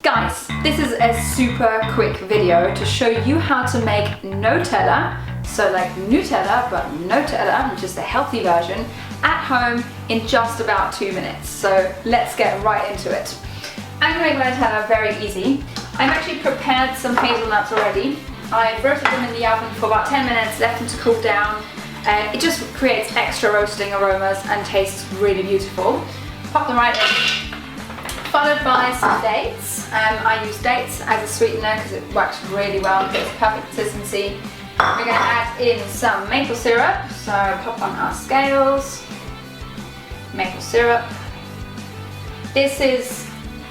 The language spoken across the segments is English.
Guys, this is a super quick video to show you how to make Notella, so like Nutella, but Notella, which is the healthy version, at home in just about 2 minutes. So let's get right into it. I'm going to make my Nutella very easy. I've actually prepared some hazelnuts already. I've roasted them in the oven for about 10 minutes, left them to cool down. It just creates extra roasting aromas and tastes really beautiful. Pop them right in. Followed by some dates. I use dates as a sweetener because it works really well, it's perfect consistency. We're going to add in some maple syrup, so pop on our scales. Maple syrup. This is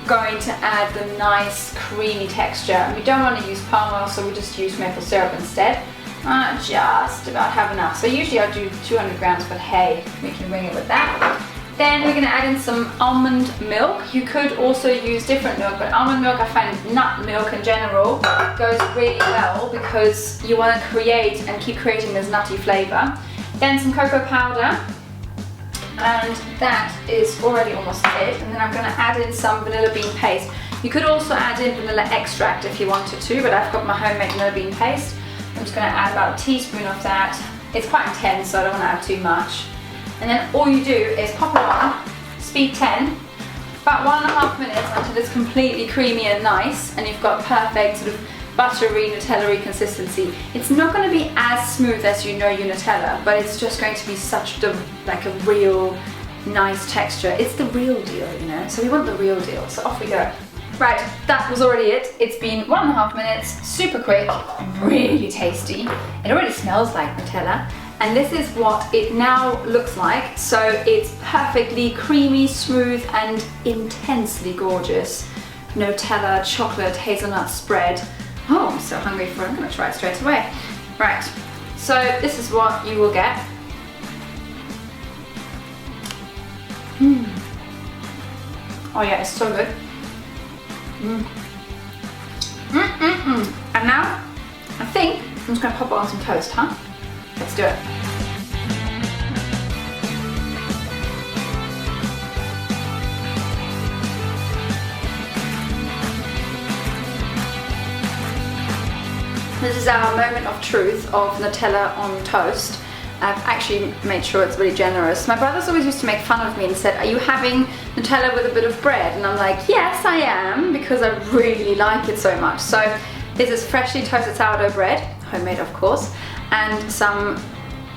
going to add the nice creamy texture. We don't want to use palm oil, so we just use maple syrup instead. Just about have enough. So usually I do 200 grams, but hey, we can wing it with that. Then we're going to add in some almond milk. You could also use different milk, but almond milk, I find nut milk in general goes really well because you want to create and keep creating this nutty flavour. Then some cocoa powder, and that is already almost it. And then I'm going to add in some vanilla bean paste. You could also add in vanilla extract if you wanted to, but I've got my homemade vanilla bean paste. I'm just going to add about a teaspoon of that. It's quite intense, so I don't want to add too much. And then all you do is pop it on, speed 10, about 1.5 minutes until it's completely creamy and nice, and you've got perfect sort of buttery, Nutella-y consistency. It's not going to be as smooth as you know your Nutella, but it's just going to be such like a real nice texture. It's the real deal, you know, so we want the real deal, so off we go. Right, that was already it. It's been 1.5 minutes, super quick, really tasty. It already smells like Nutella. And this is what it now looks like. So it's perfectly creamy, smooth, and intensely gorgeous Nutella chocolate hazelnut spread. Oh, I'm so hungry for it. I'm gonna try it straight away. Right, so this is what you will get. Oh yeah, it's so good. And now, I think I'm just gonna pop it on some toast, huh? Let's do it. This is our moment of truth of Nutella on toast. I've actually made sure it's really generous. My brothers always used to make fun of me and said, "Are you having Nutella with a bit of bread?" And I'm like, yes I am, because I really like it so much. So this is freshly toasted sourdough bread, homemade of course, and some,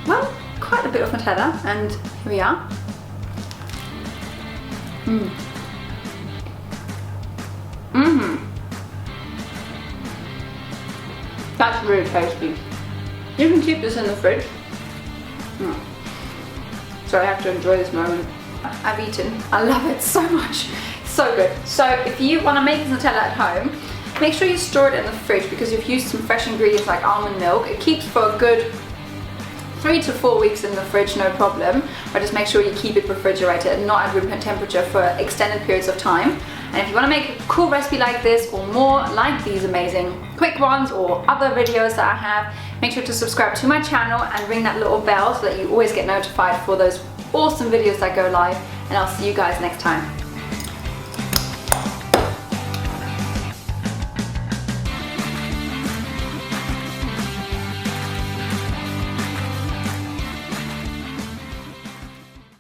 well, quite a bit of Nutella, and here we are. That's really tasty. You can keep this in the fridge. So I have to enjoy this moment. I've eaten. I love it so much. So good. So if you want to make this Nutella at home, make sure you store it in the fridge because you've used some fresh ingredients like almond milk. It keeps for a good 3 to 4 weeks in the fridge, no problem. But just make sure you keep it refrigerated and not at room temperature for extended periods of time. And if you want to make a cool recipe like this or more like these amazing quick ones or other videos that I have, make sure to subscribe to my channel and ring that little bell so that you always get notified for those awesome videos that go live. And I'll see you guys next time.